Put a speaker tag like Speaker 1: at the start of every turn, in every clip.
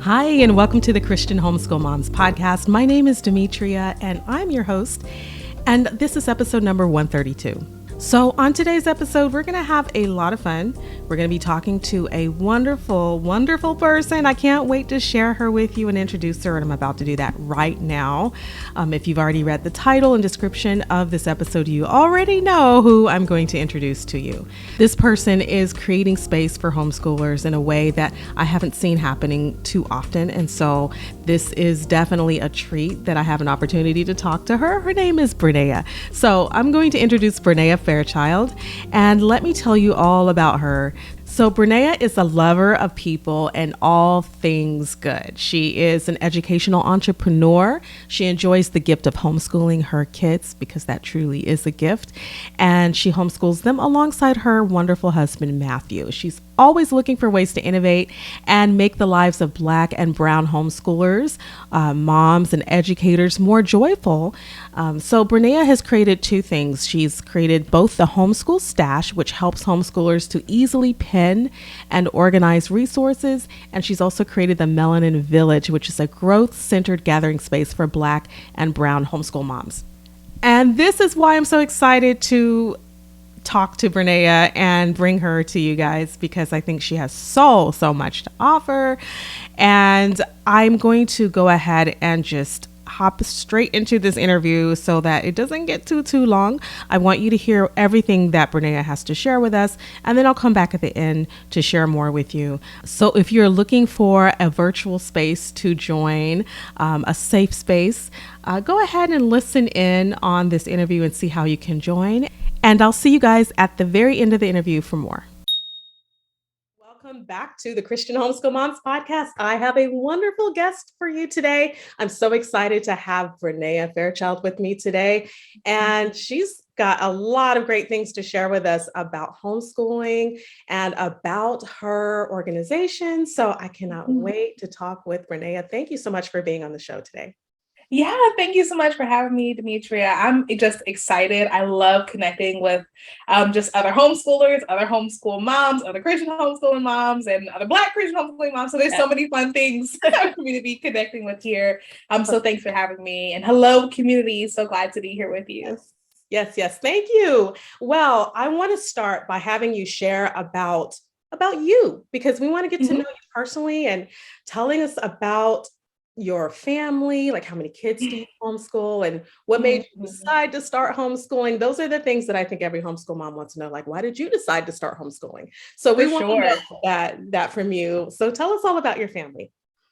Speaker 1: Hi, and welcome to the Christian Homeschool Moms Podcast. My name is Demetria, and I'm your host, and this is episode number 132. So on today's episode, we're going to have a lot of fun. We're going to be talking to a wonderful, wonderful person. I can't wait to share her with you and introduce her, and I'm about to do that right now. If you've already read the title and description of this episode, you already know who I'm going to introduce to you. This person is creating space for homeschoolers in a way that I haven't seen happening too often, and so this is definitely a treat that I have an opportunity to talk to her. Her name is Brenaea. So I'm going to introduce Brenaea Fairchild, and let me tell you all about her. So Brenaea is a lover of people and all things good. She is an educational entrepreneur. She enjoys the gift of homeschooling her kids, because that truly is a gift. And she homeschools them alongside her wonderful husband, Matthew. She's always looking for ways to innovate and make the lives of Black and Brown homeschoolers, moms and educators more joyful. So Brenaea has created two things. She's created both the Homeschool Stash, which helps homeschoolers to easily pen and organize resources. And she's also created the Melanin Village, which is a growth-centered gathering space for Black and Brown homeschool moms. And this is why I'm so excited to talk to Brenaea and bring her to you guys, because I think she has so much to offer. And I'm going to go ahead and just hop straight into this interview so that it doesn't get too long. I want you to hear everything that Brenaea has to share with us, and then I'll come back at the end to share more with you. So if you're looking for a virtual space to join, a safe space, go ahead and listen in on this interview and see how you can join. And I'll see you guys at the very end of the interview for more. Welcome back to the Christian Homeschool Moms Podcast. I have a wonderful guest for you today. I'm so excited to have Brenaea Fairchild with me today. And she's got a lot of great things to share with us about homeschooling and about her organization. So I cannot wait to talk with Brenaea. Thank you so much for being on the show today.
Speaker 2: Yeah, thank you so much for having me, Demetria. I'm just excited. I love connecting with just other homeschoolers, other homeschool moms, other Christian homeschooling moms, and other Black Christian homeschooling moms. So there's so many fun things for me to be connecting with here. So thanks for having me. And hello, community. So glad to be here with you.
Speaker 1: Yes. Thank you. Well, I want to start by having you share about you, because we want to get to know you personally, and telling us about your family, like how many kids do you homeschool and what made you decide to start homeschooling. Those are the things that I think every homeschool mom wants to know. Like, why did you decide to start homeschooling? So we want to know that from you. So tell us all about your family.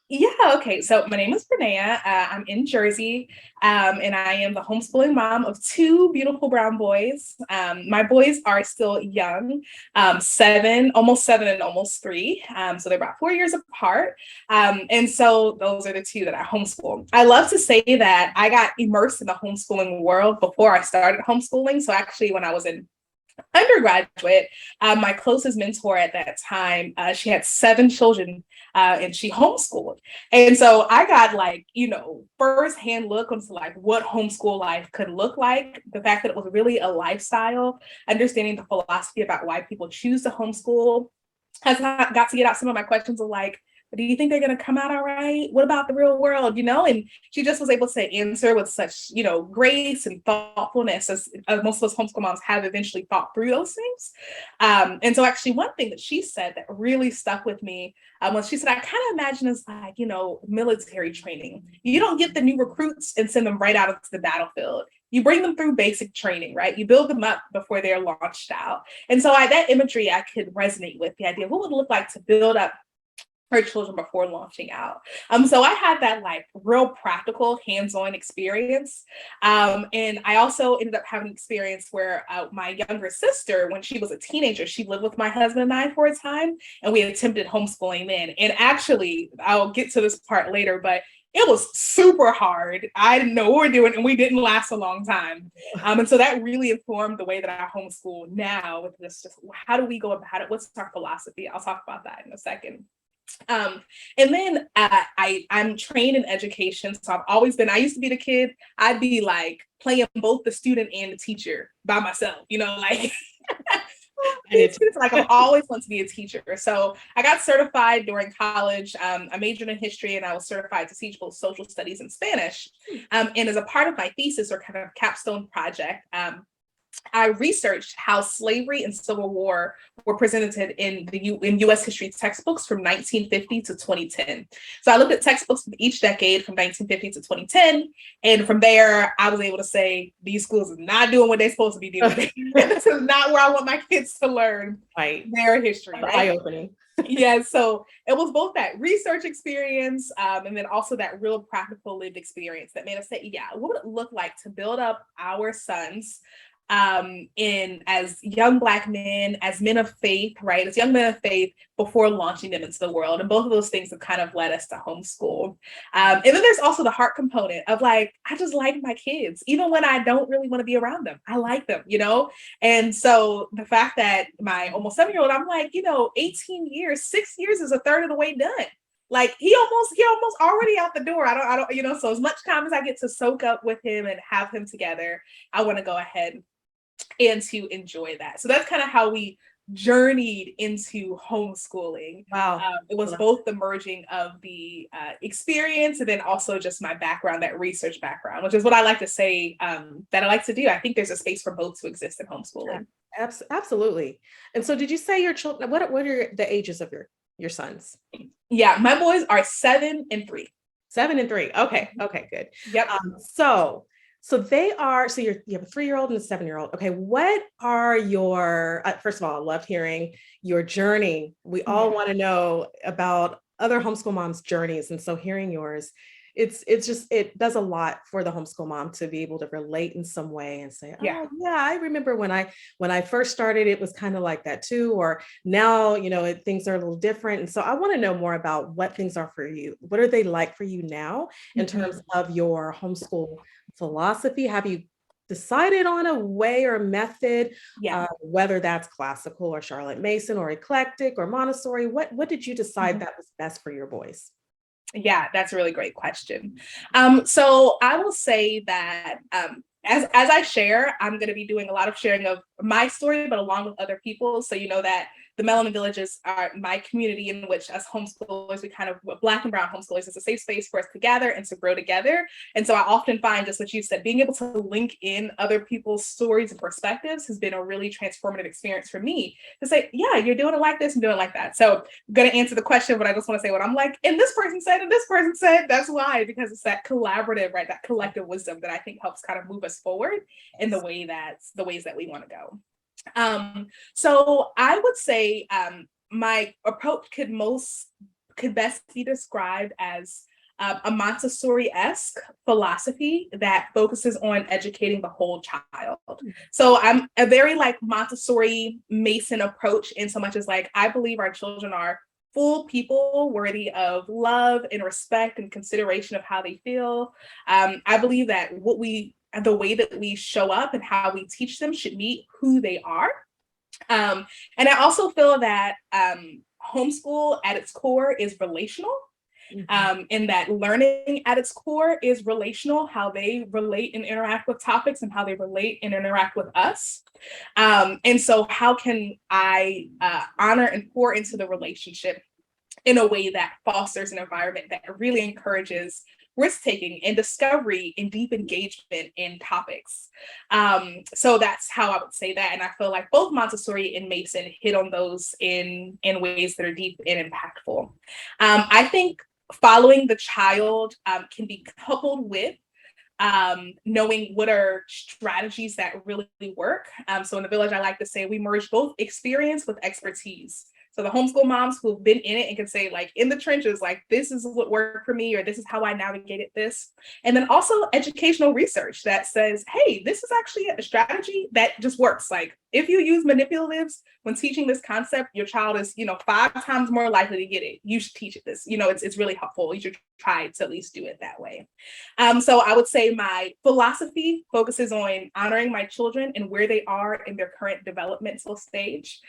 Speaker 2: Yeah, okay. So my name is Brenaea. I'm in Jersey, and I am the homeschooling mom of two beautiful brown boys. My boys are still young, almost seven and almost 3. So they're about 4 years apart. And so those are the two that I homeschool. I love to say that I got immersed in the homeschooling world before I started homeschooling. So actually, when I was in undergraduate, my closest mentor at that time, she had 7 children, and she homeschooled. And so I got firsthand look into what homeschool life could look like, the fact that it was really a lifestyle, understanding the philosophy about why people choose to homeschool. Has got to get out some of my questions of do you think they're going to come out all right? What about the real world? And she just was able to answer with such, grace and thoughtfulness, as most of us homeschool moms have eventually thought through those things. And so actually one thing that she said that really stuck with me was she said, I kind of imagine it's military training. You don't get the new recruits and send them right out into the battlefield. You bring them through basic training, right? You build them up before they're launched out. And so that imagery I could resonate with, the idea of what would it look like to build up her children before launching out. So I had that real practical hands-on experience. And I also ended up having an experience where my younger sister, when she was a teenager, she lived with my husband and I for a time, and we attempted homeschooling then. And actually, I'll get to this part later, but it was super hard. I didn't know what we were doing, and we didn't last a long time. And so that really informed the way that I homeschool now, with this just how do we go about it? What's our philosophy? I'll talk about that in a second. And then I'm trained in education. So I used to be the kid, I'd be playing both the student and the teacher by myself, It's like I've always wanted to be a teacher. So I got certified during college. I majored in history and I was certified to teach both social studies and Spanish. And as a part of my thesis or kind of capstone project, I researched how slavery and Civil War were presented in U.S. history textbooks from 1950 to 2010. So I looked at textbooks from each decade from 1950 to 2010, and from there I was able to say these schools are not doing what they're supposed to be doing. This is not where I want my kids to learn their history. Right?
Speaker 1: Eye-opening.
Speaker 2: Yeah, so it was both that research experience and then also that real practical lived experience that made us say, yeah, what would it look like to build up our sons in as young Black men, as men of faith, right? As young men of faith before launching them into the world. And both of those things have kind of led us to homeschool. And then there's also the heart component of like, I just like my kids, even when I don't really want to be around them. I like them, you know? And so the fact that my almost 7-year-old, I'm like, 18 years, 6 years is a third of the way done. Like he almost already out the door. I don't, so as much time as I get to soak up with him and have him together, I want to go ahead and to enjoy that. So that's kind of how we journeyed into homeschooling.
Speaker 1: Wow.
Speaker 2: It was both the merging of the experience and then also just my background, that research background, which is what I like to say that I like to do. I think there's a space for both to exist in homeschooling.
Speaker 1: Absolutely. And so did you say your children, what are the ages of your sons? Yeah,
Speaker 2: my boys are 7 and 3.
Speaker 1: 7 and 3. Okay, good.
Speaker 2: Yep.
Speaker 1: So they are, so you have a 3-year-old and a 7-year-old. Okay. What are your, first of all, I loved hearing your journey. We all want to know about other homeschool moms' journeys. And so hearing yours, it does a lot for the homeschool mom to be able to relate in some way and say, oh yeah, I remember when I first started, it was kind of like that too, or now, things are a little different. And so I want to know more about what things are for you. What are they like for you now in terms of your homeschool philosophy? Have you decided on a way or method, whether that's classical or Charlotte Mason or eclectic or Montessori? What did you decide that was best for your boys?
Speaker 2: Yeah, that's a really great question. So I will say that as I share, I'm going to be doing a lot of sharing of my story, but along with other people. So that the Melanin Villages are my community in which us homeschoolers, we kind of, Black and brown homeschoolers, it's a safe space for us to gather and to grow together. And so I often find, just what you said, being able to link in other people's stories and perspectives has been a really transformative experience for me to say, yeah, you're doing it like this and doing it like that. So I'm going to answer the question, but I just want to say what I'm like, and this person said, and this person said. That's why, because it's that collaborative, right? That collective wisdom that I think helps kind of move us forward in the ways that we want to go. So I would say my approach could best be described as a Montessori-esque philosophy that focuses on educating the whole child. So I'm a very Montessori Mason approach in so much as I believe our children are full people worthy of love and respect and consideration of how they feel. I believe that the way that we show up and how we teach them should meet who they are. And I also feel that homeschool at its core is relational. And that learning at its core is relational, how they relate and interact with topics and how they relate and interact with us. And so how can I honor and pour into the relationship in a way that fosters an environment that really encourages risk-taking and discovery and deep engagement in topics. So that's how I would say that. And I feel like both Montessori and Mason hit on those in ways that are deep and impactful. I think following the child can be coupled with knowing what are strategies that really work. So in the village, I like to say we merge both experience with expertise. So the homeschool moms who've been in it and can say in the trenches, this is what worked for me, or this is how I navigated this. And then also educational research that says, hey, this is actually a strategy that just works. If you use manipulatives when teaching this concept, your child is, 5 times more likely to get it. You should teach it this. It's really helpful. You should try to at least do it that way. So I would say my philosophy focuses on honoring my children and where they are in their current developmental stage.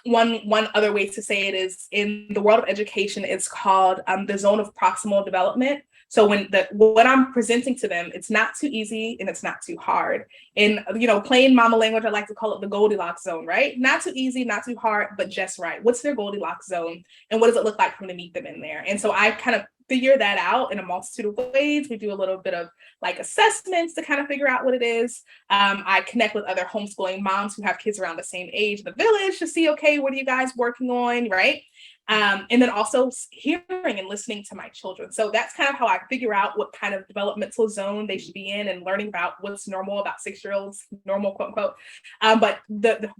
Speaker 2: One other way to say it is in the world of education, it's called the zone of proximal development. So when what I'm presenting to them, it's not too easy and it's not too hard. In, plain mama language, I like to call it the Goldilocks zone, right? Not too easy, not too hard, but just right. What's their Goldilocks zone? And what does it look like for me to meet them in there? And so I kind of figure that out in a multitude of ways. We do a little bit of like assessments to kind of figure out what it is. I connect with other homeschooling moms who have kids around the same age in the village to see, okay, what are you guys working on, right? And then also hearing and listening to my children. So that's kind of how I figure out what kind of developmental zone they should be in, and learning about what's normal about 6-year-olds, normal, quote unquote. But the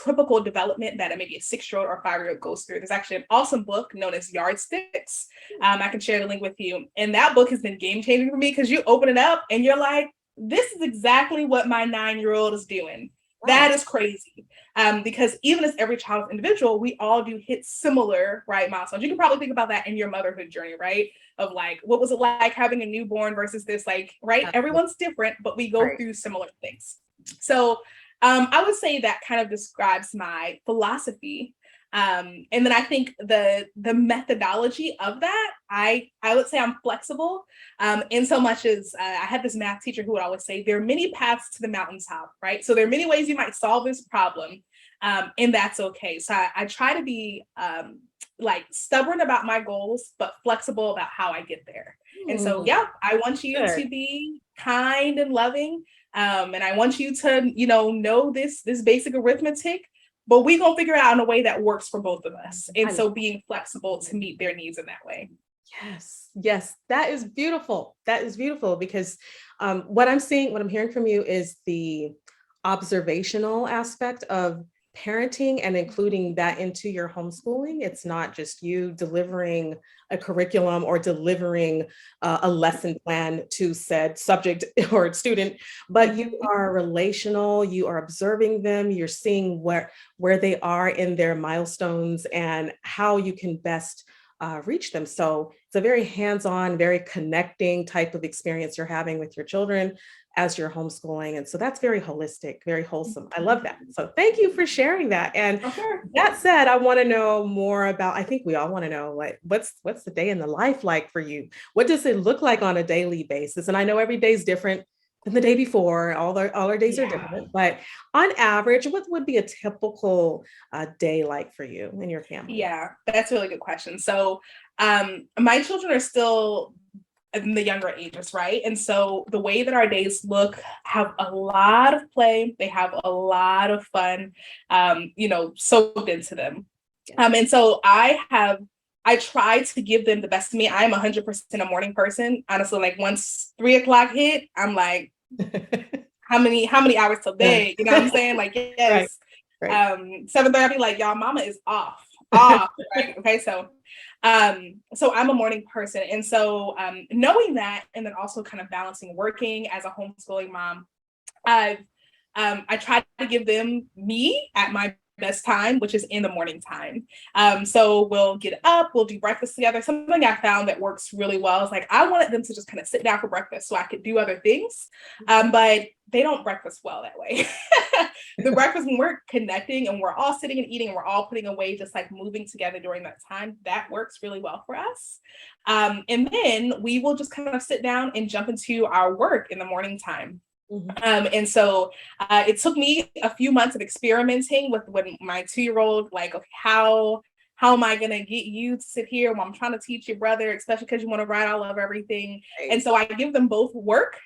Speaker 2: typical development that maybe a 6-year-old or 5-year-old goes through. There's actually an awesome book known as Yardsticks. I can share the link with you. And that book has been game changing for me, because you open it up and you're like, this is exactly what my 9-year-old is doing. Wow. That is crazy. Because even as every child is individual, we all do hit similar, right, milestones. You can probably think about that in your motherhood journey, right? Of like, what was it like having a newborn versus this, like, right? Absolutely. Everyone's different, but we go through similar things. So I would say that kind of describes my philosophy. And then I think the methodology of that, I would say I'm flexible, in so much as I had this math teacher who would always say, there are many paths to the mountaintop, right? So there are many ways you might solve this problem, and that's okay. So I try to be like stubborn about my goals, but flexible about how I get there. And so, yeah, I want you to be kind and loving, and I want you to, know this basic arithmetic. But we're going to figure it out in a way that works for both of us. And so being flexible to meet their needs in that way.
Speaker 1: Yes. That is beautiful. That is beautiful, because what I'm hearing from you is the observational aspect of parenting and including that into your homeschooling. It's not just you delivering a curriculum or delivering a lesson plan to said subject or student, but you are relational, you are observing them, you're seeing where they are in their milestones and how you can best reach them. So it's a very hands-on, very connecting type of experience you're having with your children as you're homeschooling. And so that's very holistic, very wholesome. I love that. So thank you for sharing that. And that said, I want to know more about, I think we all want to know, like, what's the day in the life like for you? What does it look like on a daily basis? And I know every day is different than the day before. All our days are different, but on average, what would be a typical day like for you and your family?
Speaker 2: Yeah, that's a really good question. So my children are still in the younger ages, right? And so the way that our days look have a lot of play. They have a lot of fun, soaked into them. And so I try to give them the best of me. I'm 100% a morning person. Honestly, like once 3:00 hit, I'm like, how many hours till day? You know what I'm saying? Like, yes. Right. 7:30, I'll be like, y'all, mama is off. Right? Okay. So I'm a morning person. And so knowing that, and then also kind of balancing working as a homeschooling mom, I try to give them me at my best time, which is in the morning time. So we'll get up, we'll do breakfast together. Something I found that works really well is like, I wanted them to just kind of sit down for breakfast so I could do other things. But they don't breakfast well that way. The breakfast, when we're connecting and we're all sitting and eating and we're all putting away, just like moving together during that time, that works really well for us. And then we will just kind of sit down and jump into our work in the morning time. And so it took me a few months of experimenting with my 2-year-old, like, okay, how am I going to get you to sit here while I'm trying to teach your brother, especially because you want to write all of everything. Right. And so I give them both work.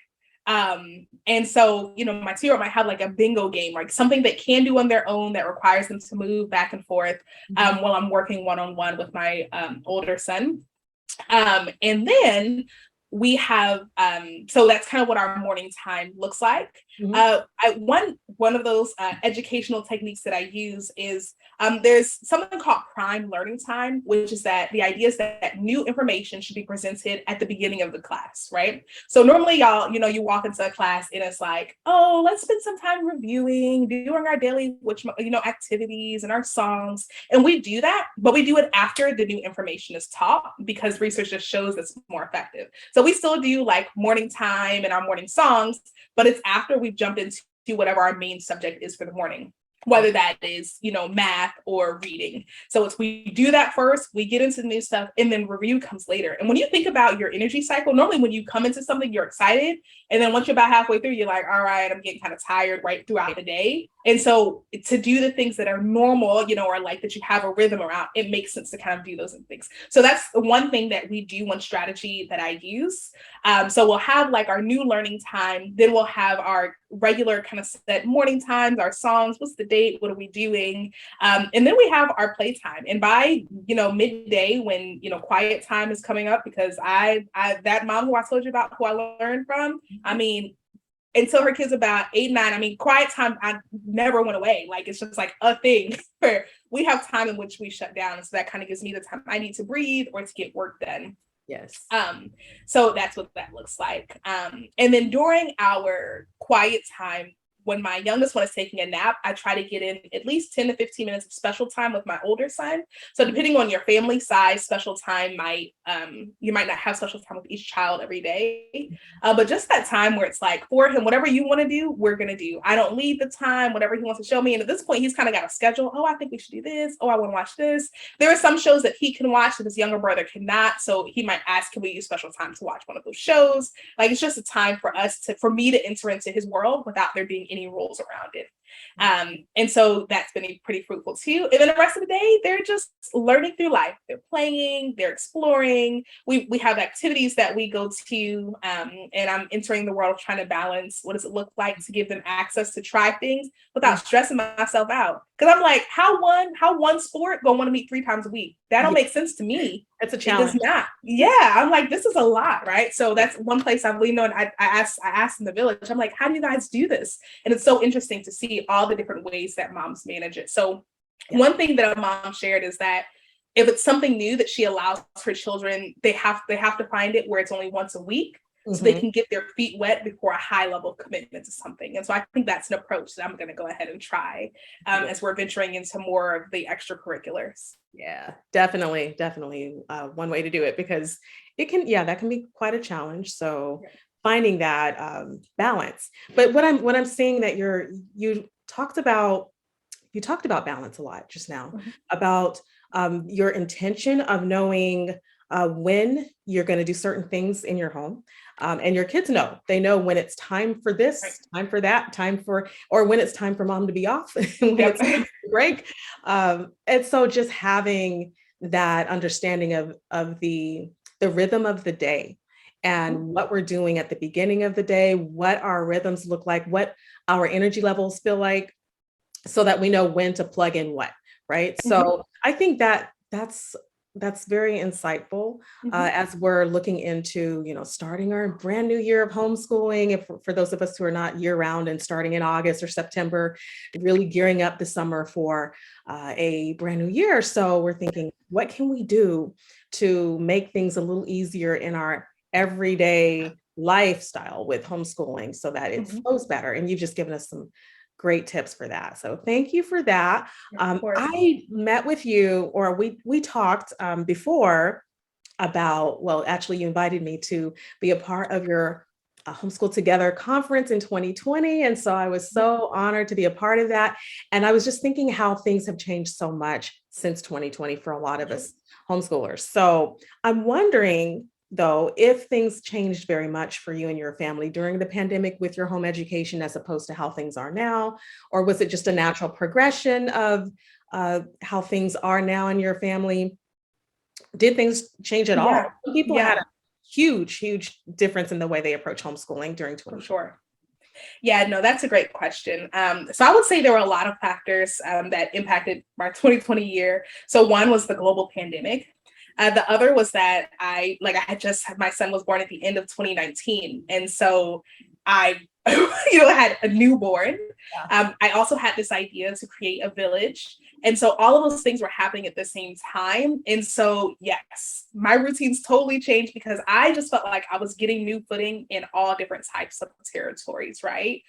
Speaker 2: And so, my 2-year-old might have like a bingo game, like something they can do on their own that requires them to move back and forth while I'm working one-on-one with my older son. And then we have, so that's kind of what our morning time looks like. One of those educational techniques that I use is there's something called prime learning time, which is that the idea is that new information should be presented at the beginning of the class, right? So normally y'all, you walk into a class and it's like, oh, let's spend some time reviewing, doing our daily, activities and our songs. And we do that, but we do it after the new information is taught because research just shows it's more effective. So we still do like morning time and our morning songs, but it's after we've jumped into whatever our main subject is for the morning. whether that is, math or reading. So we do that first, we get into the new stuff, and then review comes later. And when you think about your energy cycle, normally when you come into something, you're excited. And then once you're about halfway through, you're like, all right, I'm getting kind of tired right throughout the day. And so to do the things that are normal, or like that you have a rhythm around, it makes sense to kind of do those things. So that's the one thing that we do, one strategy that I use. So we'll have like our new learning time, then we'll have our regular kind of set morning times, our songs, what's the date, what are we doing? And then we have our playtime. And by, midday when, quiet time is coming up, because I that mom who I told you about, who I learned from, I mean, until her kids about 8, 9, I mean, quiet time, I never went away. Like, it's just like a thing where we have time in which we shut down. And so that kind of gives me the time I need to breathe or to get work done.
Speaker 1: Yes.
Speaker 2: So that's what that looks like. And then during our quiet time, when my youngest one is taking a nap, I try to get in at least 10 to 15 minutes of special time with my older son. So depending on your family size, special time you might not have special time with each child every day. But just that time where it's like, for him, whatever you want to do, we're going to do. I don't lead the time, whatever he wants to show me. And at this point, he's kind of got a schedule. Oh, I think we should do this. Oh, I want to watch this. There are some shows that he can watch that his younger brother cannot. So he might ask, can we use special time to watch one of those shows? Like, it's just a time for me to enter into his world without there being any rules around it. And so that's been pretty fruitful too. And then the rest of the day, they're just learning through life. They're playing, they're exploring. We have activities that we go to, and I'm entering the world of trying to balance what does it look like to give them access to try things without stressing myself out. Because I'm like, how one sport gonna want to meet 3 times a week? That don't make sense to me.
Speaker 1: It's a challenge.
Speaker 2: It does not. Yeah, I'm like, this is a lot, right? So that's one place I've leaned on. I asked in the village, I'm like, how do you guys do this? And it's so interesting to see all the different ways that moms manage it. So one thing that a mom shared is that if it's something new that she allows her children, they have to find it where it's only once a week. So they can get their feet wet before a high level of commitment to something. And so I think that's an approach that I'm going to go ahead and try as we're venturing into more of the extracurriculars.
Speaker 1: Yeah, definitely. One way to do it, because that can be quite a challenge. So finding that balance. But what I'm seeing that you talked about balance a lot just now, about your intention of knowing when you're going to do certain things in your home. And your kids they know when it's time for this, time for that, or when it's time for mom to be off, when it's time to break. And so just having that understanding of the rhythm of the day and what we're doing at the beginning of the day, what our rhythms look like, what our energy levels feel like, so that we know when to plug in what, right? So I think that's very insightful as we're looking into, starting our brand new year of homeschooling. If for those of us who are not year round and starting in August or September, really gearing up the summer for a brand new year. So we're thinking, what can we do to make things a little easier in our everyday lifestyle with homeschooling so that it flows better? And you've just given us some great tips for that. So thank you for that. I met with you, or we talked before about, well, actually you invited me to be a part of your Homeschool Together conference in 2020. And so I was so honored to be a part of that. And I was just thinking how things have changed so much since 2020 for a lot of us homeschoolers. So I'm wondering, though, if things changed very much for you and your family during the pandemic with your home education as opposed to how things are now, or was it just a natural progression of how things are now in your family? Did things change at all? Some people had a huge difference in the way they approach homeschooling during 2020.
Speaker 2: For sure. Yeah, no, that's a great question. So I would say there were a lot of factors that impacted my 2020 year. So one was the global pandemic. The other was that my son was born at the end of 2019. And so I, had a newborn. I also had this idea to create a village. And so all of those things were happening at the same time. And so, yes, my routines totally changed because I just felt like I was getting new footing in all different types of territories, right?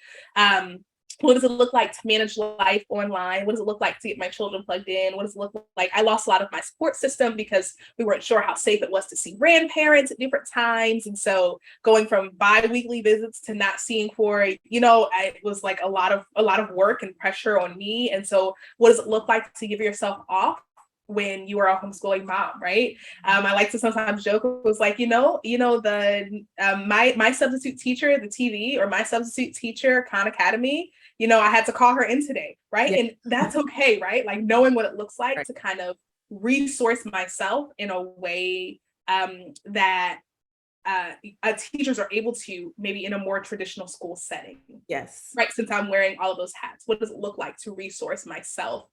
Speaker 2: What does it look like to manage life online? What does it look like to get my children plugged in? What does it look like? I lost a lot of my support system because we weren't sure how safe it was to see grandparents at different times. And so going from bi-weekly visits to not seeing for, it was like a lot of work and pressure on me. And so what does it look like to give yourself off when you are a homeschooling mom, right? I like to sometimes joke, it was like, my substitute teacher, the TV, or my substitute teacher, Khan Academy, I had to call her in today, right? Yeah. And that's okay, right? Like knowing what it looks like to kind of resource myself in a way that teachers are able to, maybe in a more traditional school setting.
Speaker 1: Yes.
Speaker 2: Right. Since I'm wearing all of those hats, what does it look like to resource myself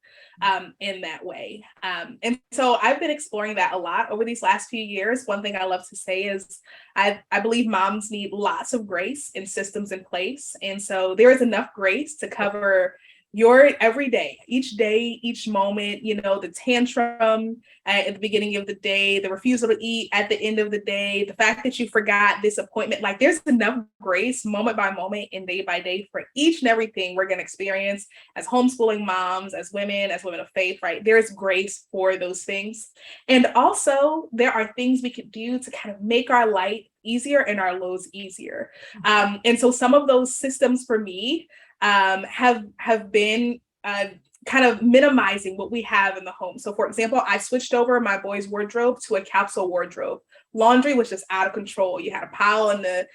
Speaker 2: in that way? And so I've been exploring that a lot over these last few years. One thing I love to say is I believe moms need lots of grace and systems in place. And so there is enough grace to cover your every day, each moment, the tantrum at the beginning of the day, the refusal to eat at the end of the day, the fact that you forgot this appointment, like there's enough grace moment by moment and day by day for each and everything we're going to experience as homeschooling moms, as women of faith, right? There's grace for those things. And also there are things we could do to kind of make our light easier and our lows easier. And so some of those systems for me have been kind of minimizing what we have in the home. So for example, I switched over my boys' wardrobe to a capsule wardrobe. Laundry was just out of control. You had a pile in the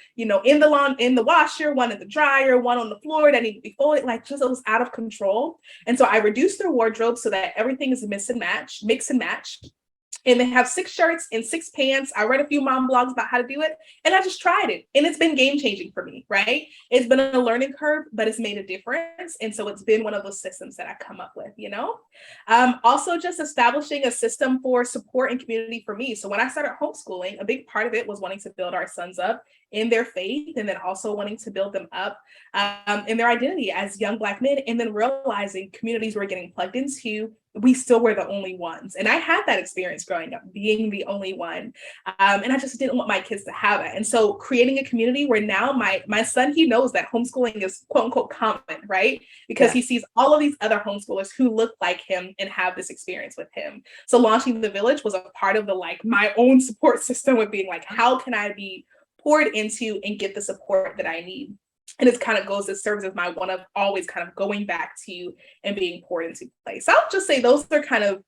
Speaker 2: washer, one in the dryer, one on the floor that needed to be folded, like just it was out of control. And so I reduced their wardrobe so that everything is mix and match. And they have 6 shirts and 6 pants. I read a few mom blogs about how to do it, and I just tried it. And it's been game changing for me, right? It's been a learning curve, but it's made a difference. And so it's been one of those systems that I come up with, Also just establishing a system for support and community for me. So when I started homeschooling, a big part of it was wanting to build our sons up in their faith, and then also wanting to build them up in their identity as young Black men, and then realizing communities we're getting plugged into, we still were the only ones. And I had that experience growing up, being the only one. And I just didn't want my kids to have it. And so creating a community where now my son, he knows that homeschooling is quote unquote common, right? Because he sees all of these other homeschoolers who look like him and have this experience with him. So launching the Village was a part of my own support system, with being like, how can I be poured into and get the support that I need? And it kind of serves as my one of always kind of going back to and being poured into place. So I'll just say those are kind of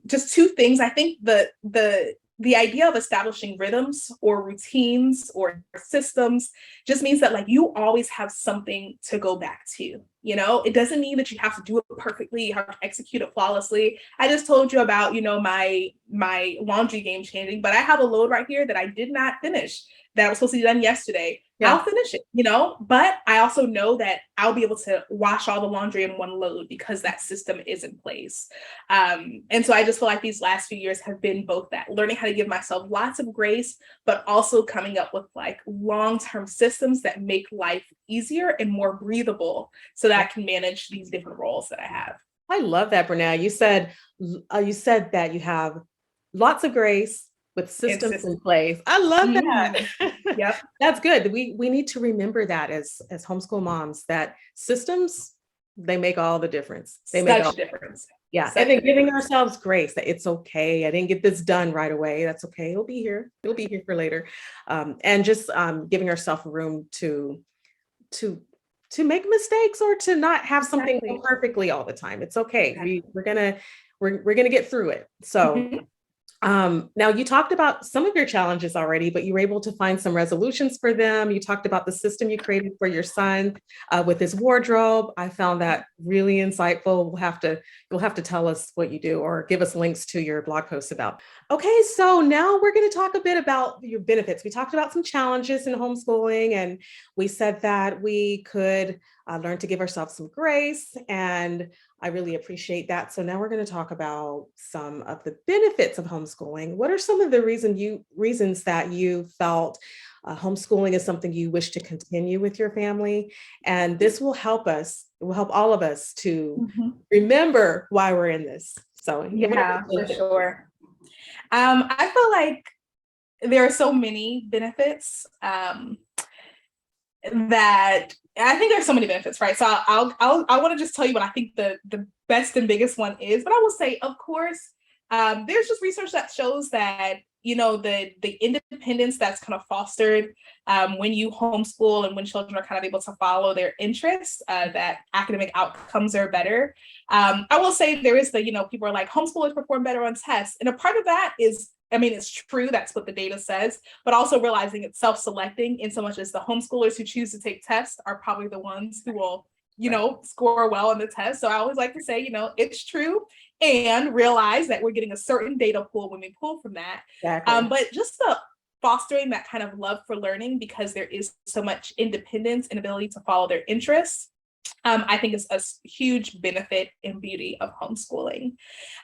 Speaker 2: just 2 things. I think the idea of establishing rhythms or routines or systems just means that you always have something to go back to. It doesn't mean that you have to do it perfectly, you have to execute it flawlessly. I just told you about, my laundry game changing, but I have a load right here that I did not finish that was supposed to be done yesterday. Yeah. I'll finish it, but I also know that I'll be able to wash all the laundry in one load because that system is in place. And so I just feel like these last few years have been both that, learning how to give myself lots of grace, but also coming up with long-term systems that make life easier and more breathable so that I can manage these different roles that I have.
Speaker 1: I love that, Brenaea. You said that you have lots of grace with systems in place. I love that.
Speaker 2: Yep.
Speaker 1: That's good. We need to remember that as homeschool moms, that systems, they make all the difference. They make all the difference. Yeah. And then giving ourselves grace that it's okay. I didn't get this done right away. That's okay. It'll be here. It'll be here for later. And just giving ourselves room to make mistakes or to not have something go perfectly all the time. It's okay. Exactly. We're gonna get through it. So now you talked about some of your challenges already, but you were able to find some resolutions for them. You talked about the system you created for your son with his wardrobe. I found that really insightful. You'll have to tell us what you do or give us links to your blog posts about. Okay, so now we're going to talk a bit about your benefits. We talked about some challenges in homeschooling, and we said that we could learn to give ourselves some grace, and I really appreciate that. So now we're going to talk about some of the benefits of homeschooling. What are some of the reasons that you felt homeschooling is something you wish to continue with your family? And this will help us. It will help all of us to remember why we're in this. So
Speaker 2: yeah, for sure. I feel like there are so many benefits that I think there's so many benefits, right? So I want to just tell you what I think the best and biggest one is, but I will say, of course, there's just research that shows that, you know, the independence that's kind of fostered when you homeschool and when children are kind of able to follow their interests, that academic outcomes are better. I will say there is you know, people are like, homeschoolers perform better on tests. And a part of that is, I mean, it's true, that's what the data says, but also realizing it's self-selecting in so much as the homeschoolers who choose to take tests are probably the ones who will, you know, score well on the test. So I always like to say, you know, it's true, and realize that we're getting a certain data pool when we pull from that.
Speaker 1: Exactly.
Speaker 2: But just the fostering that kind of love for learning, because there is so much independence and ability to follow their interests, I think is a huge benefit and beauty of homeschooling.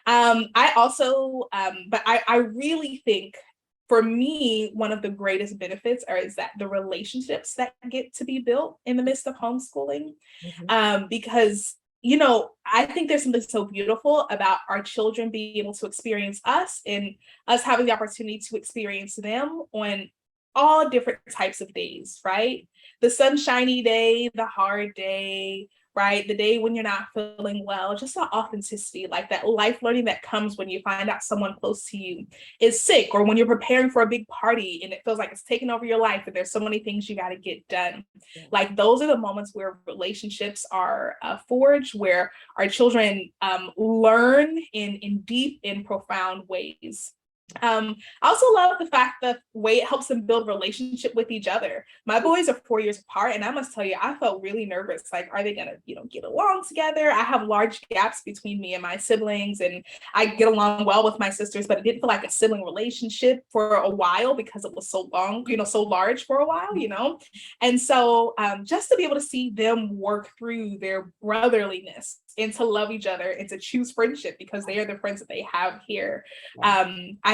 Speaker 2: I also, but I really think, for me, one of the greatest benefits is that the relationships that get to be built in the midst of homeschooling, because, you know, I think there's something so beautiful about our children being able to experience us and us having the opportunity to experience them on all different types of days, right? The sunshiny day, the hard day, right? The day when you're not feeling well, just the authenticity, like that life learning that comes when you find out someone close to you is sick, or when you're preparing for a big party and it feels like it's taking over your life and there's so many things you got to get done. Like those are the moments where relationships are forged, where our children learn in deep and profound ways. I also love the fact that way it helps them build relationship with each other. My boys are 4 years apart, and I must tell you, I felt really nervous. Like, are they gonna, you know, get along together? I have large gaps between me and my siblings, and I get along well with my sisters, but it didn't feel like a sibling relationship for a while because it was so long, you know, so large for a while, you know. And so just to be able to see them work through their brotherliness and to love each other and to choose friendship because they are the friends that they have here.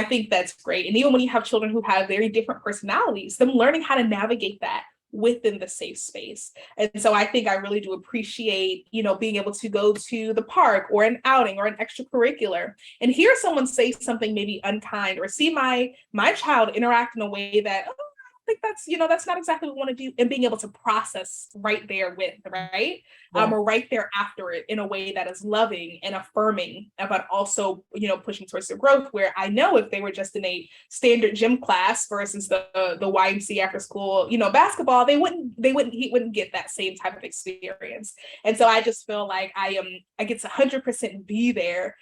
Speaker 2: I think that's great. And even when you have children who have very different personalities, them learning how to navigate that within the safe space. And so I think I really do appreciate, you know, being able to go to the park or an outing or an extracurricular and hear someone say something maybe unkind, or see my child interact in a way that, oh, I think that's, you know, that's not exactly what we want to do, and being able to process right there with, right? Or right there after it in a way that is loving and affirming, but also, you know, pushing towards the growth, where I know if they were just in a standard gym class versus the YMCA after school, you know, basketball, he wouldn't get that same type of experience. And so I just feel like I get to 100% be there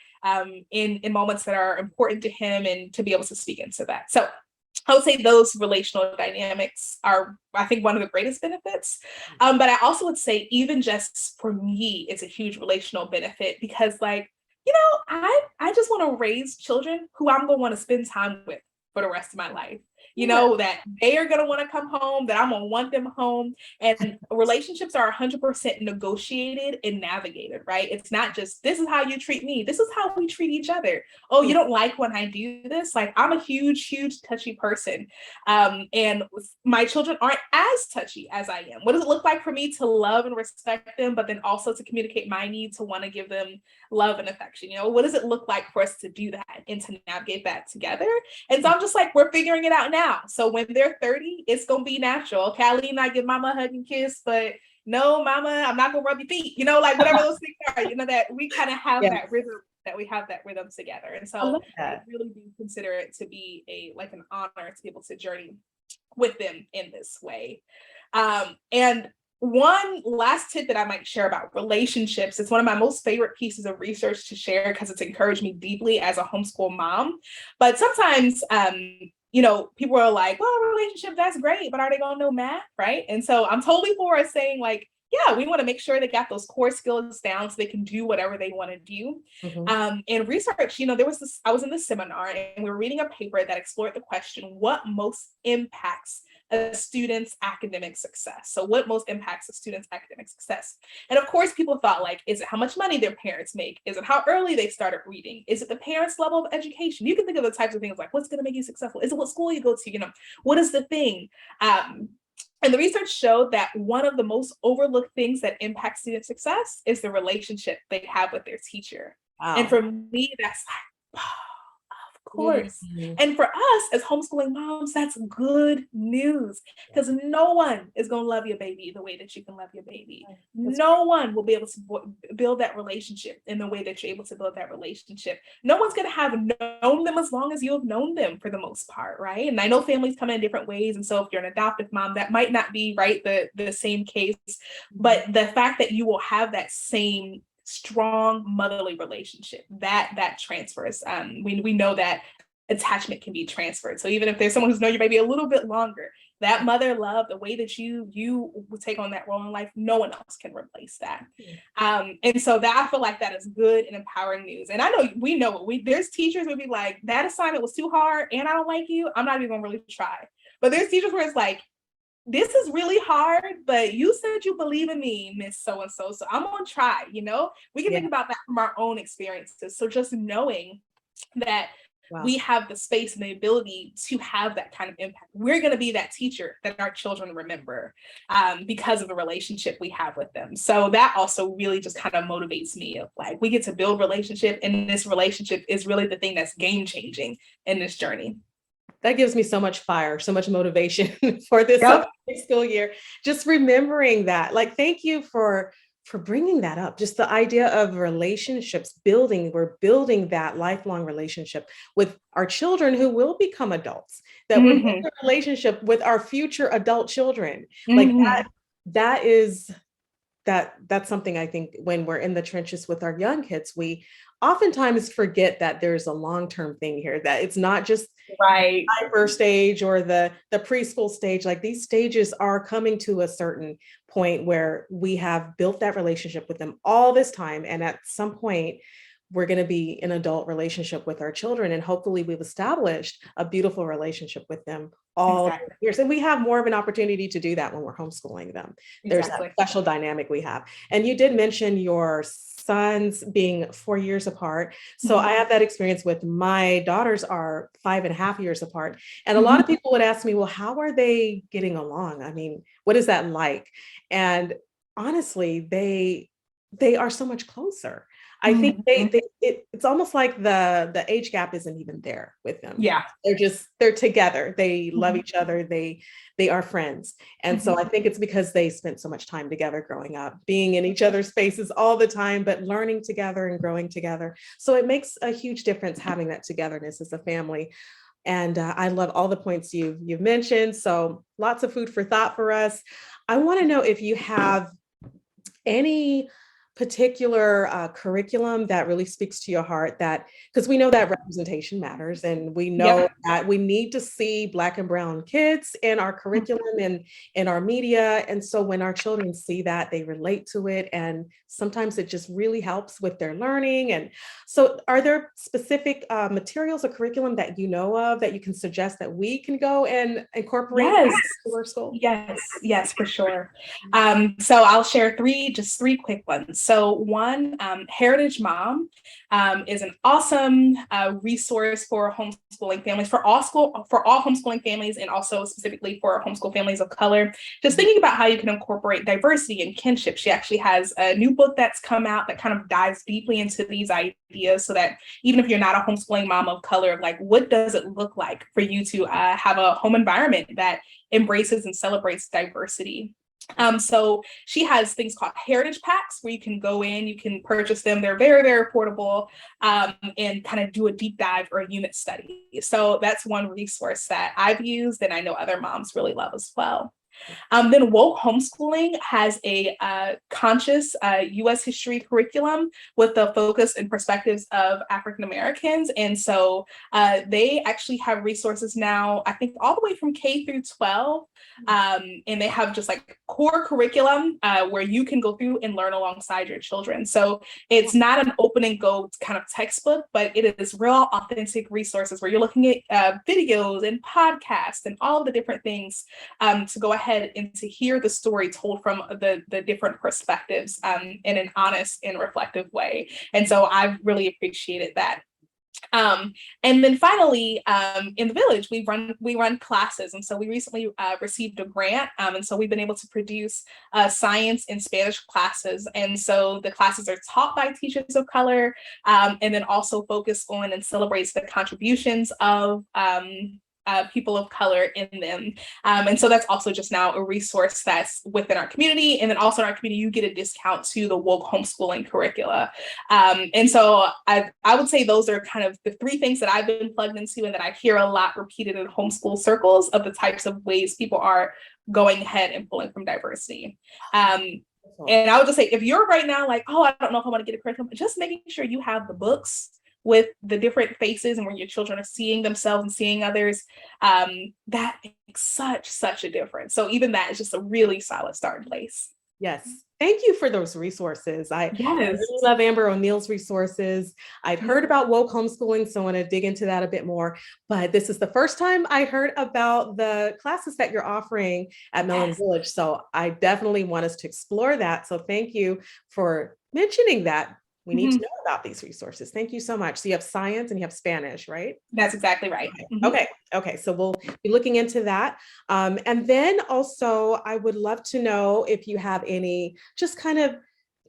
Speaker 2: in moments that are important to him, and to be able to speak into that. So I would say those relational dynamics are, I think, one of the greatest benefits. But I also would say, even just for me, it's a huge relational benefit because, like, you know, I just want to raise children who I'm going to want to spend time with for the rest of my life. You know, that they are going to want to come home, that I'm going to want them home. And relationships are 100% negotiated and navigated, right? It's not just, this is how you treat me. This is how we treat each other. Oh, you don't like when I do this? Like, I'm a huge, huge touchy person. And my children aren't as touchy as I am. What does it look like for me to love and respect them, but then also to communicate my need to want to give them love and affection? You know, what does it look like for us to do that and to navigate that together? And so I'm just like, we're figuring it out now. So when they're 30, it's going to be natural. Callie and I give mama a hug and kiss, but no, mama, I'm not going to rub your feet. You know, like whatever those things are, you know, that we kind of have that rhythm, that we have that rhythm together. And so I really do consider it to be an honor to be able to journey with them in this way. And one last tip that I might share about relationships, it's one of my most favorite pieces of research to share because it's encouraged me deeply as a homeschool mom. But sometimes, you know, people are like, well, relationship, that's great, but are they going to know math, right? And so I'm totally for us saying, like, yeah, we want to make sure they got those core skills down so they can do whatever they want to do. And research, you know, I was in this seminar and we were reading a paper that explored the question, what most impacts a student's academic success? So what most impacts a student's academic success? And of course, people thought, like, is it how much money their parents make? Is it how early they started reading? Is it the parents' level of education? You can think of the types of things like, what's going to make you successful? Is it what school you go to? You know, what is the thing? And the research showed that one of the most overlooked things that impacts student success is the relationship they have with their teacher. Wow. And for me, that's like, oh, of course.
Speaker 1: Mhm.
Speaker 2: And for us as homeschooling moms, that's good news, because no one is going to love your baby the way that you can love your baby. No one will be able to build that relationship in the way that you're able to build that relationship. No one's going to have known them as long as you have known them for the most part, right? And I know families come in different ways. And so if you're an adoptive mom, that might not be, right, the same case. But the fact that you will have that same strong motherly relationship that transfers. We know that attachment can be transferred. So even if there's someone who's known your baby a little bit longer, that mother love, the way that you will take on that role in life, no one else can replace that. And so that, I feel like that is good and empowering news. And I know we know there's teachers who would be like, that assignment was too hard and I don't like you, I'm not even gonna really try. But there's teachers where it's like, this is really hard, but you said you believe in me, Miss So-and-so, so I'm gonna try, We can think about that from our own experiences. So just knowing that we have the space and the ability to have that kind of impact. We're gonna be that teacher that our children remember because of the relationship we have with them. So that also really just kind of motivates me of like, we get to build relationship, and this relationship is really the thing that's game-changing in this journey.
Speaker 1: That gives me so much fire, so much motivation for this school year. Just remembering that, like, thank you for bringing that up. Just the idea of relationships building, we're building that lifelong relationship with our children who will become adults, that we're building a relationship with our future adult children. Like that's something I think when we're in the trenches with our young kids, we oftentimes forget that there's a long-term thing here, that it's not just the diaper stage or the preschool stage. Like, these stages are coming to a certain point where we have built that relationship with them all this time. And at some point, we're going to be in an adult relationship with our children. And hopefully we've established a beautiful relationship with them all years. And we have more of an opportunity to do that when we're homeschooling them. There's that special dynamic we have. And you did mention your sons being 4 years apart. So I have that experience with my daughters are 5.5 years apart. And a lot of people would ask me, well, how are they getting along? I mean, what is that like? And honestly, they are so much closer. I think it's almost like the age gap isn't even there with them.
Speaker 2: Yeah.
Speaker 1: They're together. They love each other. They are friends. And so I think it's because they spent so much time together growing up, being in each other's spaces all the time, but learning together and growing together. So it makes a huge difference having that togetherness as a family. And I love all the points you've mentioned. So lots of food for thought for us. I want to know if you have any particular curriculum that really speaks to your heart, that because we know that representation matters, and we know that we need to see Black and brown kids in our curriculum and in our media. And so when our children see that, they relate to it, and sometimes it just really helps with their learning. And so are there specific materials or curriculum that you know of that you can suggest that we can go and incorporate to our school?
Speaker 2: Yes, for sure. So I'll share three quick ones. So one, Heritage Mom is an awesome resource for homeschooling families, for all homeschooling families, and also specifically for homeschool families of color. Just thinking about how you can incorporate diversity and kinship. She actually has a new book that's come out that kind of dives deeply into these ideas, so that even if you're not a homeschooling mom of color, like, what does it look like for you to have a home environment that embraces and celebrates diversity? So she has things called heritage packs where you can go in, you can purchase them. They're very, very affordable, and kind of do a deep dive or a unit study. So that's one resource that I've used and I know other moms really love as well. Then Woke Homeschooling has a conscious U.S. history curriculum with the focus and perspectives of African Americans. And so they actually have resources now, I think all the way from K through 12. And they have just like core curriculum where you can go through and learn alongside your children. So it's not an open and go kind of textbook, but it is real authentic resources where you're looking at videos and podcasts and all of the different things to go ahead and to hear the story told from the different perspectives in an honest and reflective way. And so I've really appreciated that. And then finally, in the village, we run classes. And so we recently received a grant. And so we've been able to produce science and Spanish classes. And so the classes are taught by teachers of color, and then also focus on and celebrates the contributions of people of color in them. And so that's also just now a resource that's within our community. And then also in our community, you get a discount to the woke homeschooling curricula. And so I would say those are kind of the three things that I've been plugged into and that I hear a lot repeated in homeschool circles of the types of ways people are going ahead and pulling from diversity. And I would just say, if you're right now like, oh, I don't know if I want to get a curriculum, just making sure you have the books with the different faces and where your children are seeing themselves and seeing others, that makes such a difference. So even that is just a really solid starting place.
Speaker 1: Yes. Thank you for those resources. I really love Amber O'Neill's resources. I'd heard about woke homeschooling, so I want to dig into that a bit more. But this is the first time I heard about the classes that you're offering at Melanin Village. So I definitely want us to explore that. So thank you for mentioning that. We need to know about these resources. Thank you so much. So you have science and you have Spanish, right?
Speaker 2: That's exactly right.
Speaker 1: Okay. So we'll be looking into that. And then also, I would love to know if you have any, just kind of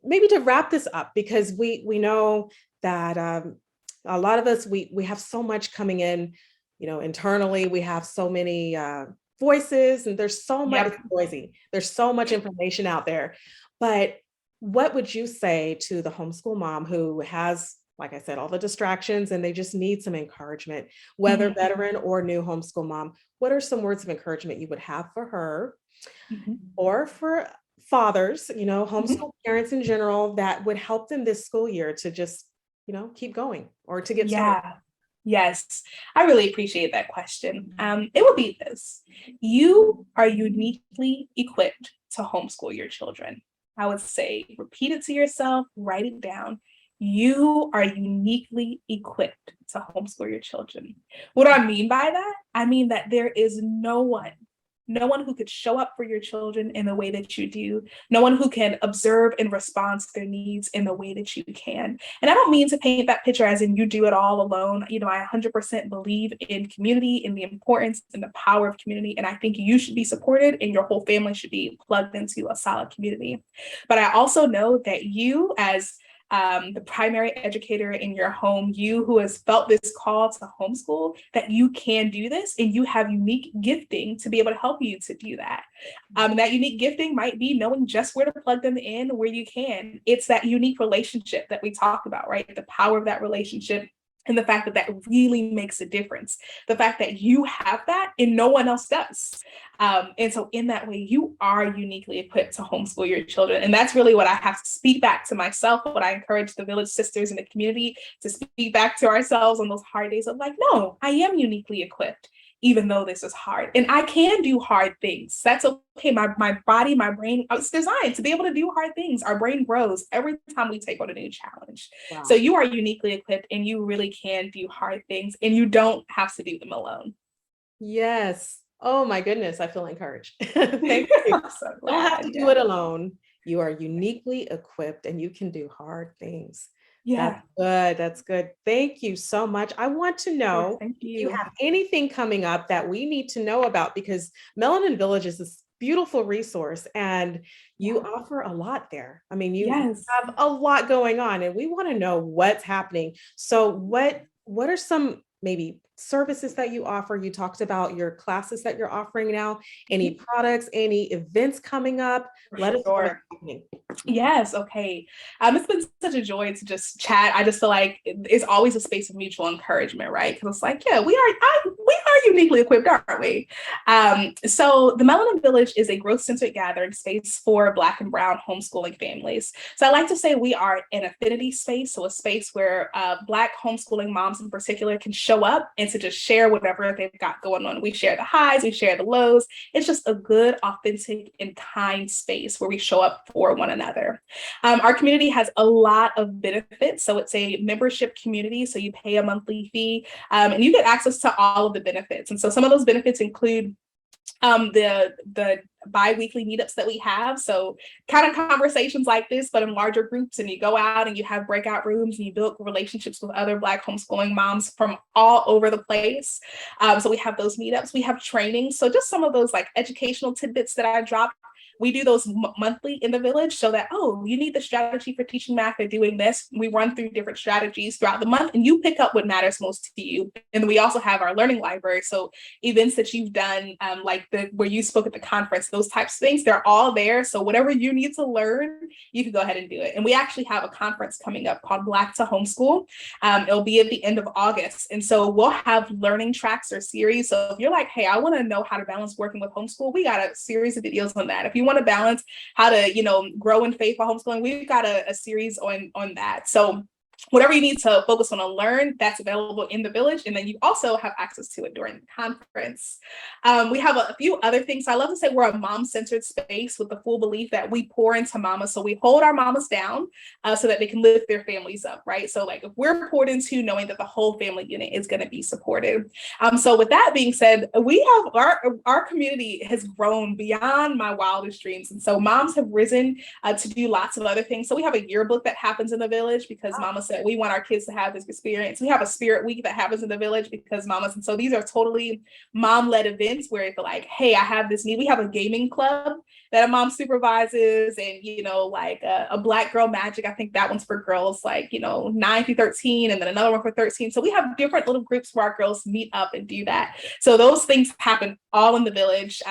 Speaker 1: maybe to wrap this up, because we know that a lot of us, we have so much coming in, internally. We have so many voices, and there's so much noisy. There's so much information out there. But what would you say to the homeschool mom who has, like I said, all the distractions and they just need some encouragement, whether veteran or new homeschool mom? What are some words of encouragement you would have for her or for fathers, homeschool parents in general, that would help them this school year to just, keep going or to get started?
Speaker 2: Yes, I really appreciate that question. It would be this: you are uniquely equipped to homeschool your children. I would say, repeat it to yourself, write it down. You are uniquely equipped to homeschool your children. What do I mean by that? I mean that there is no one who could show up for your children in the way that you do, no one who can observe and respond to their needs in the way that you can. And I don't mean to paint that picture as in you do it all alone. I 100% believe in community, in the importance and the power of community. And I think you should be supported and your whole family should be plugged into a solid community. But I also know that you, as the primary educator in your home, you who has felt this call to homeschool, that you can do this and you have unique gifting to be able to help you to do that. That unique gifting might be knowing just where to plug them in where you can. It's that unique relationship that we talk about, right? The power of that relationship. And the fact that that really makes a difference. The fact that you have that and no one else does. And so in that way, you are uniquely equipped to homeschool your children. And that's really what I have to speak back to myself, what I encourage the village sisters in the community to speak back to ourselves on those hard days of like, no, I am uniquely equipped, even though this is hard. And I can do hard things. That's okay. My body, my brain, it's designed to be able to do hard things. Our brain grows every time we take on a new challenge. Wow. So you are uniquely equipped and you really can do hard things and you don't have to do them alone.
Speaker 1: Yes. Oh my goodness. I feel encouraged. Thank you. So don't have to do it alone. You are uniquely equipped and you can do hard things. Yeah. That's good. Thank you so much. I want to know, do you have anything coming up that we need to know about? Because Melanin Village is this beautiful resource and you offer a lot there. I mean, you have a lot going on and we want to know what's happening. So what are some maybe services that you offer? You talked about your classes that you're offering now. Any products, any events coming up? Let us know what's happening.
Speaker 2: Yes. Okay. It's been such a joy to just chat. I just feel like it's always a space of mutual encouragement, right? Because it's like, yeah, we are uniquely equipped, aren't we? So the Melanin Village is a growth-centered gathering space for Black and Brown homeschooling families. So I like to say we are an affinity space, so a space where Black homeschooling moms in particular can show up and to just share whatever they've got going on. We share the highs, we share the lows. It's just a good, authentic, and kind space where we show up for one another. Our community has a lot of benefits. So it's a membership community. So you pay a monthly fee and you get access to all of the benefits. And so some of those benefits include the bi-weekly meetups that we have. So kind of conversations like this, but in larger groups, and you go out and you have breakout rooms and you build relationships with other Black homeschooling moms from all over the place. So we have those meetups, we have training. So just some of those like educational tidbits that I dropped. We do those monthly in the village so that, oh, you need the strategy for teaching math or doing this. We run through different strategies throughout the month and you pick up what matters most to you. And we also have our learning library. So events that you've done, like where you spoke at the conference, those types of things, they're all there. So whatever you need to learn, you can go ahead and do it. And we actually have a conference coming up called Black to Homeschool. It'll be at the end of August. And so we'll have learning tracks or series. So if you're like, hey, I want to know how to balance working with homeschool, we got a series of videos on that. If you want to balance how to, grow in faith while homeschooling, we've got a series on that. So whatever you need to focus on and learn, that's available in the village. And then you also have access to it during the conference. We have a few other things. So I love to say we're a mom-centered space with the full belief that we pour into mamas. So we hold our mamas down so that they can lift their families up, right? So like if we're poured into, knowing that the whole family unit is going to be supported. So with that being said, we have our community has grown beyond my wildest dreams. And so moms have risen to do lots of other things. So we have a yearbook that happens in the village because mamas said we want our kids to have this experience. We have a spirit week that happens in the village because mamas, and so these are totally mom-led events where it's like, hey, I have this need. We have a gaming club that a mom supervises, and like a Black Girl Magic. I think that one's for girls like 9 through 13, and then another one for 13. So we have different little groups where our girls meet up and do that. So those things happen all in the village.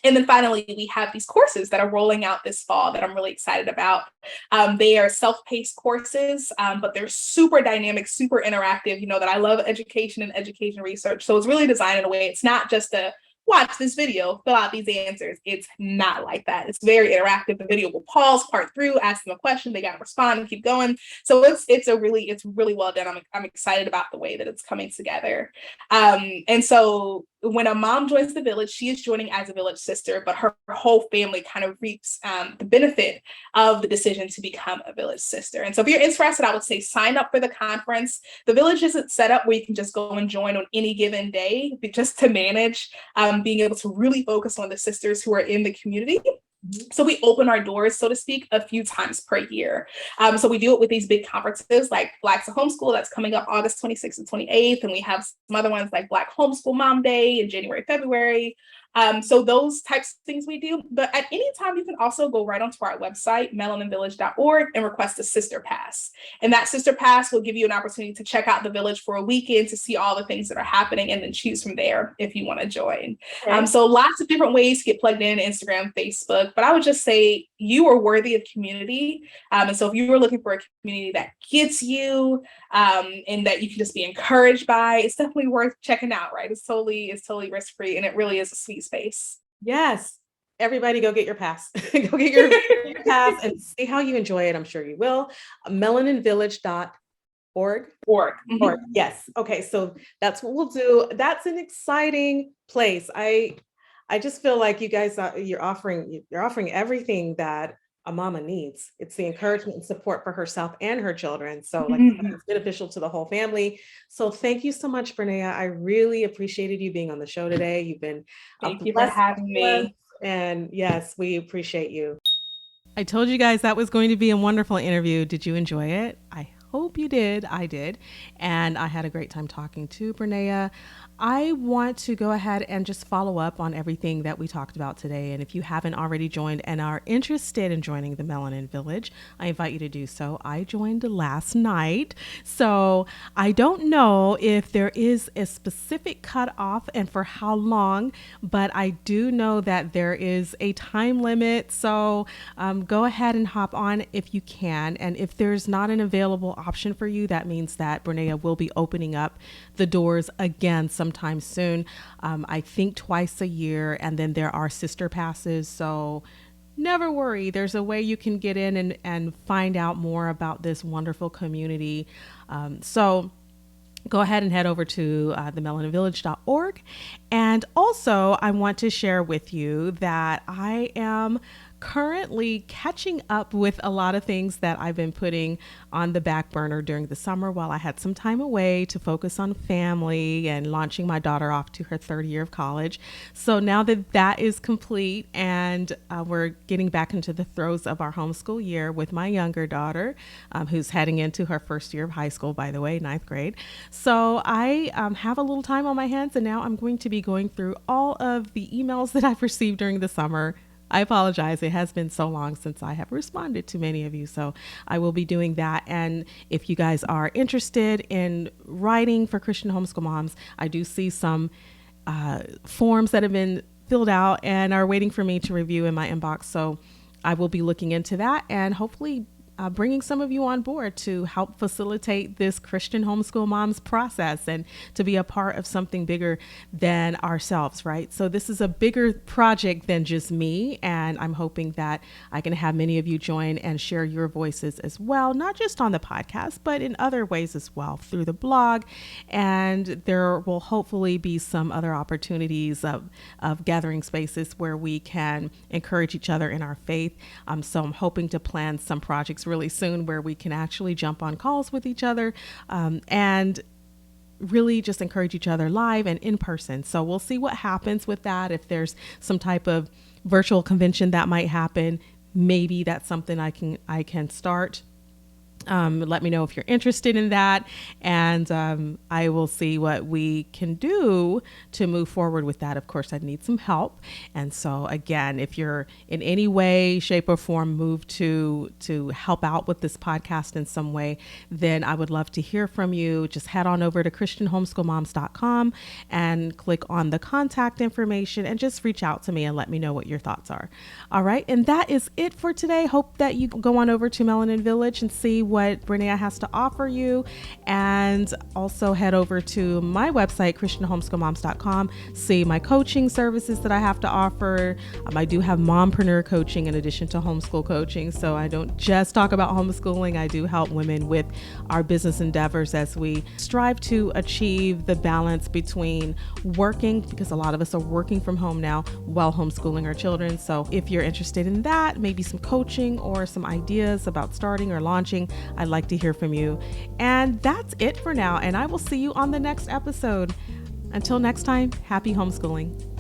Speaker 2: And then finally, we have these courses that are rolling out this fall that I'm really excited about. They are self-paced courses, but they're super dynamic, super interactive. That I love education and education research. So it's really designed in a way, it's not just a watch this video, fill out these answers. It's not like that. It's very interactive. The video will pause, part through, ask them a question. They got to respond and keep going. So it's really well done. I'm excited about the way that it's coming together. And so when a mom joins the village, she is joining as a village sister, but her whole family kind of reaps the benefit of the decision to become a village sister. And so if you're interested, I would say sign up for the conference. The village isn't set up where you can just go and join on any given day, but just to manage being able to really focus on the sisters who are in the community. So we open our doors, so to speak, a few times per year. So we do it with these big conferences like Black to Homeschool, that's coming up August 26th and 28th. And we have some other ones like Black Homeschool Mom Day in January, February. So those types of things we do. But at any time, you can also go right onto our website, melaninvillage.org, and request a sister pass. And that sister pass will give you an opportunity to check out the village for a weekend to see all the things that are happening and then choose from there if you want to join. Okay. So lots of different ways to get plugged in, Instagram, Facebook. But I would just say you are worthy of community. And so if you were looking for a community that gets you and that you can just be encouraged by, it's definitely worth checking out, right? It's totally risk-free, and it really is a sweet space.
Speaker 1: Yes. Everybody go get your pass. Go get your pass and see how you enjoy it. I'm sure you will. melaninvillage.org.
Speaker 2: Org.
Speaker 1: Yes. Okay. So that's what we'll do. That's an exciting place. I just feel like you guys you're offering everything that a mama needs. It's the encouragement and support for herself and her children. So it's beneficial to the whole family. So thank you so much, Brenaea. I really appreciated you being on the show today. You've been
Speaker 2: thank you for having me.
Speaker 1: And yes, we appreciate you. I told you guys that was going to be a wonderful interview. Did you enjoy it? I hope you did. I did. And I had a great time talking to Brenaea. I want to go ahead and just follow up on everything that we talked about today. And if you haven't already joined and are interested in joining the Melanin Village, I invite you to do so. I joined last night. So I don't know if there is a specific cutoff and for how long, but I do know that there is a time limit. So go ahead and hop on if you can. And if there's not an available option for you, that means that Brenaea will be opening up the doors again sometime soon. I think twice a year, and then there are sister passes. So never worry. There's a way you can get in and find out more about this wonderful community. So go ahead and head over to themelaninvillage.org. And also, I want to share with you that I am currently catching up with a lot of things that I've been putting on the back burner during the summer while I had some time away to focus on family and launching my daughter off to her third year of college. So now that that is complete and we're getting back into the throes of our homeschool year with my younger daughter, who's heading into her first year of high school, by the way, ninth grade. So I have a little time on my hands, and now I'm going to be going through all of the emails that I've received during the summer. I apologize. It has been so long since I have responded to many of you. So I will be doing that. And if you guys are interested in writing for Christian Homeschool Moms, I do see some forms that have been filled out and are waiting for me to review in my inbox. So I will be looking into that and hopefully bringing some of you on board to help facilitate this Christian Homeschool Moms process and to be a part of something bigger than ourselves, right? So this is a bigger project than just me, and I'm hoping that I can have many of you join and share your voices as well, not just on the podcast, but in other ways as well through the blog. And there will hopefully be some other opportunities of gathering spaces where we can encourage each other in our faith. So I'm hoping to plan some projects really soon where we can actually jump on calls with each other and really just encourage each other live and in person. So we'll see what happens with that. If there's some type of virtual convention that might happen, maybe that's something I can start. Let me know if you're interested in that, and I will see what we can do to move forward with that. Of course, I need some help. And so again, if you're in any way, shape or form moved to help out with this podcast in some way, then I would love to hear from you. Just head on over to christianhomeschoolmoms.com and click on the contact information and just reach out to me and let me know what your thoughts are. All right. And that is it for today. Hope that you go on over to Melanin Village and see what Brenaea has to offer you, and also head over to my website, christianhomeschoolmoms.com, see my coaching services that I have to offer. I do have mompreneur coaching in addition to homeschool coaching, so I don't just talk about homeschooling. I do help women with our business endeavors as we strive to achieve the balance between working, because a lot of us are working from home now, while homeschooling our children. So if you're interested in that, maybe some coaching or some ideas about starting or launching, I'd like to hear from you. And that's it for now. And I will see you on the next episode. Until next time, happy homeschooling.